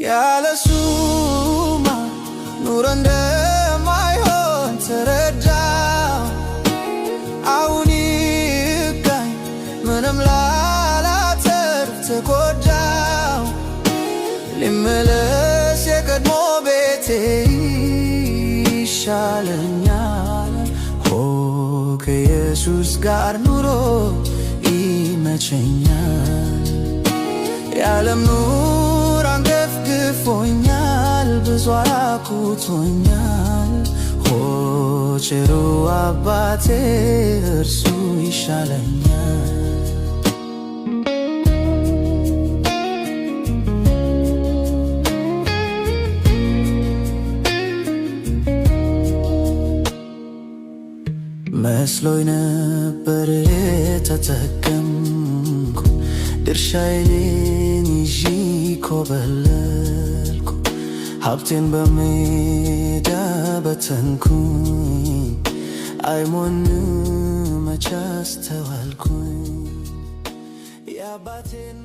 ያለሱማ ኑሮ እንደማይሆን ተረዳው። አሁን ይብቃኝ ምንም ላላተርፍ ተጎዳው። ልመለስ የቀድሞ ቤቴ ይሻለኛል። ከኢየሱስ ጋር ኑሮ ይመቸኛል። የዓለም ኑር አንገፍግፎኛል፣ ብዙ አራቁቶኛል። ቸሩ አባቴ እርሱ ይሻለኛል። መስሎኝ ነበር የተጠቀምኩ፣ ድርሻዬን ይዤ ኮበለልኩ። ሀብቴን በሜዳ በተንኩኝ፣ አይሞንም መች አስተዋልኩኝ የአባቴን